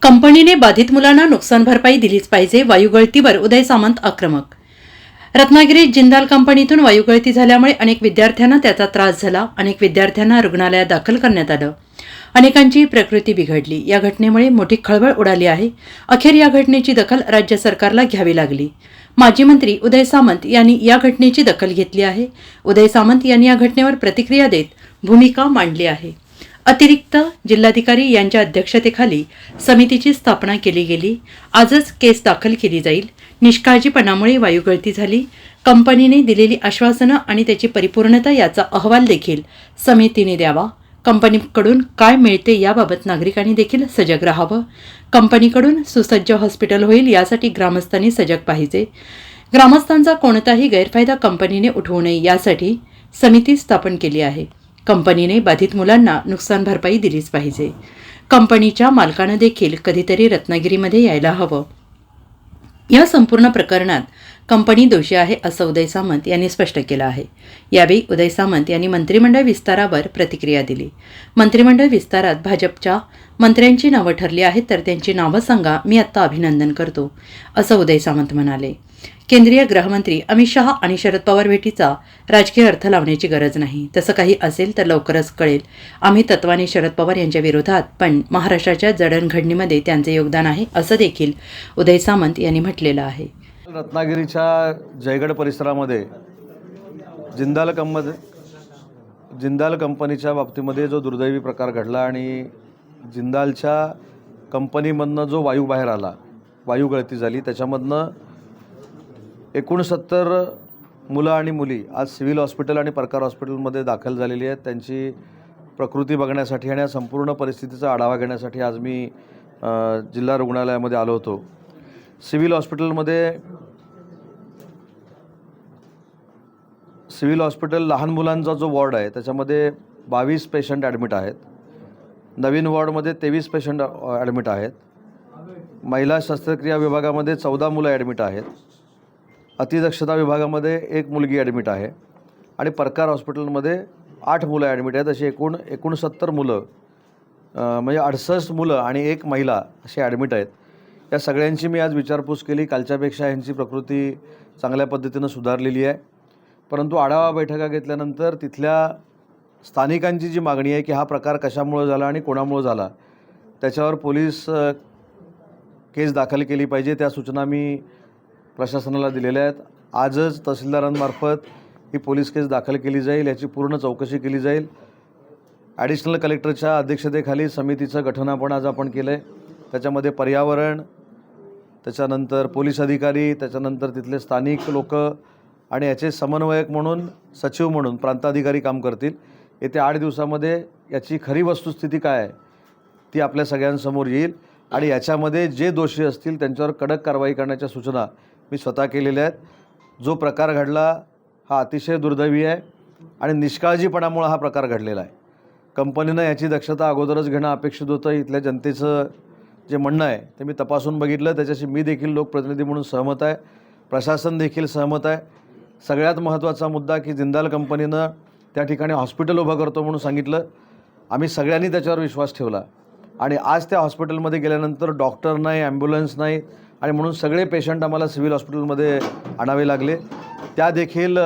कंपनीने बाधित मुलांना नुकसान भरपाई दिलीच पाहिजे. वायुगळतीवर उदय सामंत आक्रमक. रत्नागिरीत जिंदाल कंपनीतून वायुगळती झाल्यामुळे अनेक विद्यार्थ्यांना त्याचा त्रास झाला. अनेक विद्यार्थ्यांना रुग्णालयात दाखल करण्यात आलं. अनेकांची प्रकृती बिघडली. या घटनेमुळे मोठी खळबळ उडाली आहे. अखेर या घटनेची दखल राज्य सरकारला घ्यावी लागली. माजी मंत्री उदय सामंत यांनी या घटनेची दखल घेतली आहे. उदय सामंत यांनी या घटनेवर प्रतिक्रिया देत भूमिका मांडली आहे. अतिरिक्त जिल्हाधिकारी यांच्या अध्यक्षतेखाली समितीची स्थापना केली गेली. आजच केस दाखल केली जाईल. निष्काळजीपणामुळे वायुगळती झाली. कंपनीने दिलेली आश्वासनं आणि त्याची परिपूर्णता याचा अहवाल देखील समितीने द्यावा. कंपनीकडून काय मिळते याबाबत नागरिकांनी देखील सजग राहावं. कंपनीकडून सुसज्ज हॉस्पिटल होईल यासाठी ग्रामस्थांनी सजग पाहिजे. ग्रामस्थांचा कोणताही गैरफायदा कंपनीने उठवू नये यासाठी समिती स्थापन केली आहे. कंपनीने बाधित मुलांना नुकसान भरपाई दिलीच पाहिजे. कंपनीच्या मालकानं देखील कधीतरी रत्नागिरीमध्ये यायला हवं. या संपूर्ण प्रकरणात कंपनी दोषी आहे असं उदय सामंत यांनी स्पष्ट केलं आहे. यावेळी उदय सामंत यांनी मंत्रिमंडळ विस्तारावर प्रतिक्रिया दिली. मंत्रिमंडळ विस्तारात भाजपच्या मंत्र्यांची नावं ठरली आहेत तर त्यांची नावं सांगा, मी आत्ता अभिनंदन करतो असं उदय सामंत म्हणाले. केंद्रीय गृहमंत्री अमित शहा आणि शरद पवार भेटीचा राजकीय अर्थ लावण्याची गरज नाही. तसं काही असेल तर लवकरच कळेल. आम्ही तत्वाने शरद पवार यांच्या विरोधात, पण महाराष्ट्राच्या जडणघडणीमध्ये त्यांचे योगदान आहे असं देखील उदय सामंत यांनी म्हटलेलं आहे. रत्नागिरीच्या जयगड परिसरामध्ये जिंदाल कंपनीच्या बाबतीमध्ये जो दुर्दैवी प्रकार घडला आणि जिंदालच्या कंपनीमधनं जो वायू बाहेर आला, वायुगळती झाली, त्याच्यामधनं 69 मुलं आणि मुली आज सिव्हिल हॉस्पिटल आणि परकार हॉस्पिटलमध्ये दाखल झालेली आहेत. त्यांची प्रकृती बघण्यासाठी आणि या संपूर्ण परिस्थितीचा आढावा घेण्यासाठी आज मी जिल्हा रुग्णालयामध्ये आलो होतो. सिव्हिल हॉस्पिटल लहान मुलांचा जो वॉर्ड आहे त्याच्यामध्ये 22 पेशंट ॲडमिट आहेत. नवीन वॉर्डमध्ये 23 पेशंट ॲडमिट आहेत. महिला शस्त्रक्रिया विभागामध्ये 14 मुलं ॲडमिट आहेत. अतिदक्षता विभागामध्ये 1 मुलगी ॲडमिट आहे आणि परकार हॉस्पिटलमध्ये 8 मुलं ॲडमिट आहेत. अशी एकूण 69 मुलं, म्हणजे 68 मुलं आणि 1 महिला अशी ॲडमिट आहेत. या सगळ्यांची मी आज विचारपूस केली. कालच्यापेक्षा यांची प्रकृती चांगल्या पद्धतीनं सुधारलेली आहे. परंतु आढावा बैठका घेतल्यानंतर तिथल्या स्थानिकांची जी मागणी आहे की हा प्रकार कशामुळे झाला आणि कोणामुळे झाला त्याच्यावर पोलीस केस दाखल केली पाहिजे, त्या सूचना मी प्रशासनाला दिलेल्या आहेत. आजच तहसीलदारांमार्फत ही पोलीस केस दाखल केली जाईल, याची पूर्ण चौकशी केली जाईल. ॲडिशनल कलेक्टरच्या अध्यक्षतेखाली समितीचं गठन आज आपण केलं आहे. त्याच्यामध्ये पर्यावरण, त्याच्यानंतर पोलीस अधिकारी, त्याच्यानंतर तिथले स्थानिक लोक आणि याचे समन्वयक म्हणून, सचिव म्हणून प्रांताधिकारी काम करतील. येत्या 8 दिवसामध्ये याची खरी वस्तुस्थिती काय आहे ती आपल्या सगळ्यांसमोर येईल आणि याच्यामध्ये जे दोषी असतील त्यांच्यावर कडक कारवाई करण्याच्या सूचना मी स्वतः केलेल्या आहेत. जो प्रकार घडला हा अतिशय दुर्दैवी आहे आणि निष्काळजीपणामुळे हा प्रकार घडलेला आहे. कंपनीनं याची दक्षता अगोदरच घेणं अपेक्षित होतं. इथल्या जनतेचं जे म्हणणं आहे ते मी तपासून बघितलं. त्याच्याशी मी देखील लोकप्रतिनिधी म्हणून सहमत आहे. प्रशासन देखील सहमत आहे. सगळ्यात महत्त्वाचा मुद्दा की जिंदाल कंपनीनं त्या ठिकाणी हॉस्पिटल उभं करतो म्हणून सांगितलं. आम्ही सगळ्यांनी त्याच्यावर विश्वास ठेवला आणि आज त्या हॉस्पिटलमध्ये गेल्यानंतर डॉक्टर नाही, ॲम्ब्युलन्स नाही आणि म्हणून सगळे पेशंट आम्हाला सिव्हिल हॉस्पिटलमध्ये आणावे लागले. त्या देखील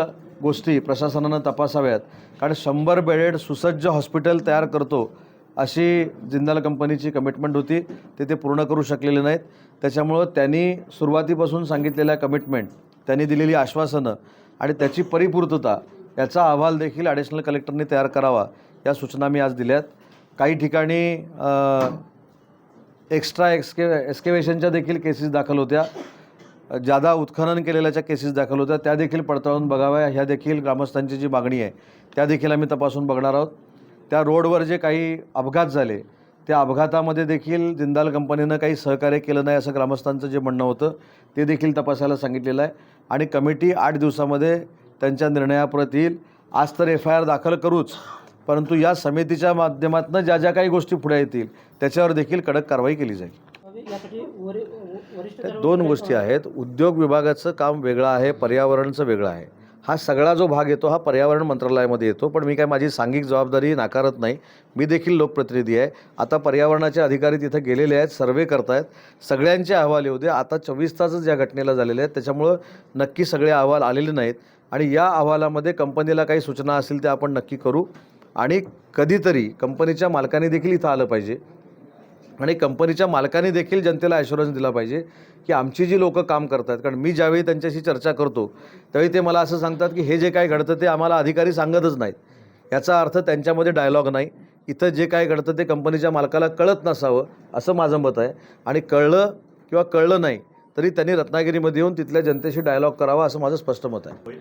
गोष्टी प्रशासनानं तपासाव्यात, कारण 100 बेडेड सुसज्ज हॉस्पिटल तयार करतो अशी जिंदाल कंपनीची कमिटमेंट होती. ते पूर्ण करू शकलेले नाहीत. त्याच्यामुळं त्यांनी सुरुवातीपासून सांगितलेल्या कमिटमेंट, त्यांनी दिलेली आश्वासनं आणि त्याची परिपूर्तता याचा अहवाल देखील ॲडिशनल कलेक्टरने तयार करावा, या सूचना मी आज दिल्यात. काही ठिकाणी एक्स्ट्रा एक्स्केवेशनच्या देखील केसेस दाखल होत्या, जादा उत्खनन केलेल्याच्या केसेस दाखल होत्या, त्या देखील पडताळून बघाव्या. ह्या देखील ग्रामस्थांची जी मागणी आहे त्या देखील आम्ही तपासून बघणार आहोत. त्या रोडवर जे काही अपघात झाले त्या अपघातामध्ये देखील जिंदाल कंपनीनं काही सहकार्य केलं नाही असं ग्रामस्थांचं जे म्हणणं होतं ते देखील तपासायला सांगितलेलं आहे आणि कमिटी 8 दिवसामध्ये त्यांच्या निर्णयाप्रत येईल. आज तर FIR दाखल करूच, परंतु या समितीच्या माध्यमातून ज्या ज्या काही गोष्टी पुढे येतील त्याच्यावर देखील कडक कारवाई केली जाईल. त्या 2 गोष्टी आहेत. उद्योग विभागाचं काम वेगळं आहे, पर्यावरणाचं वेगळं आहे. हा सगळा जो भाग येतो हा पर्यावरण मंत्रालयामध्ये येतो. पण मी काय माझी सांघिक जबाबदारी नाकारत नाही. मी देखील लोकप्रतिनिधी आहे. आता पर्यावरणाचे अधिकारी तिथे गेलेले आहेत, सर्वे करतायत. सगळ्यांचे अहवाल येऊ दे. आता 24 तासच या घटनेला झालेले आहेत, त्याच्यामुळं नक्की सगळे अहवाल आलेले नाहीत आणि या अहवालामध्ये कंपनीला काही सूचना असतील त्या आपण नक्की करू आणि कधीतरी कंपनीच्या मालकाने देखील इथं आलं पाहिजे आणि कंपनीच्या मालकाने देखील जनतेला ॲश्युरन्स दिला पाहिजे की आमची जी लोकं काम करतात, कारण मी ज्यावेळी त्यांच्याशी चर्चा करतो त्यावेळी ते मला असं सांगतात की हे जे काय घडतं ते आम्हाला अधिकारी सांगतच नाहीत. याचा अर्थ त्यांच्यामध्ये डायलॉग नाही. इथं जे काय घडतं ते कंपनीच्या मालकाला कळत नसावं असं माझं मत आहे आणि कळलं किंवा कळलं नाही तरी त्यांनी रत्नागिरीमध्ये येऊन तिथल्या जनतेशी डायलॉग करावा असं माझं स्पष्ट मत आहे.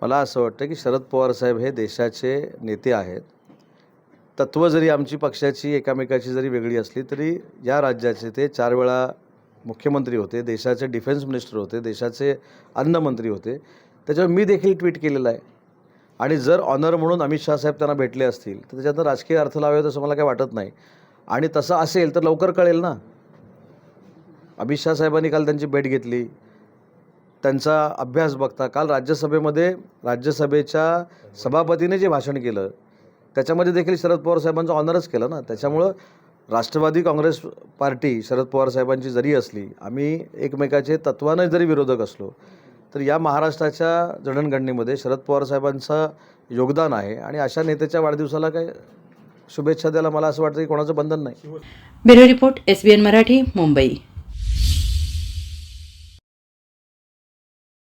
मला असं वाटतं की शरद पवार साहेब हे देशाचे नेते आहेत. तत्त्व जरी आमची पक्षाची एकामेकाची जरी वेगळी असली तरी या राज्याचे ते 4 वेळा मुख्यमंत्री होते, देशाचे डिफेन्स मिनिस्टर होते, देशाचे अन्नमंत्री होते. त्याच्यावर मी देखील ट्विट केलेलं आहे आणि जर ऑनर म्हणून अमित शाह साहेब त्यांना भेटले असतील तर त्याच्यातनं राजकीय अर्थ लावावे असं मला काही वाटत नाही आणि तसं असेल तर लवकर कळेल ना. अमित शाह साहेबांनी काल त्यांची भेट घेतली, त्यांचा अभ्यास बघता काल राज्यसभेमध्ये राज्यसभेच्या सभापतीने जे भाषण केलं त्याच्यामध्ये देखील शरद पवार साहेबांचं ऑनरच केलं ना. त्याच्यामुळं राष्ट्रवादी काँग्रेस पार्टी शरद पवार साहेबांची जरी असली, आम्ही एकमेकाचे तत्त्वानं जरी विरोधक असलो तर या महाराष्ट्राच्या जडणघडणीमध्ये शरद पवार साहेबांचं योगदान आहे आणि अशा नेत्याच्या वाढदिवसाला काय शुभेच्छा द्यायला मला असं वाटतं की कोणाचं बंधन नाही. Bureau report, SBN Marathi, Mumbai.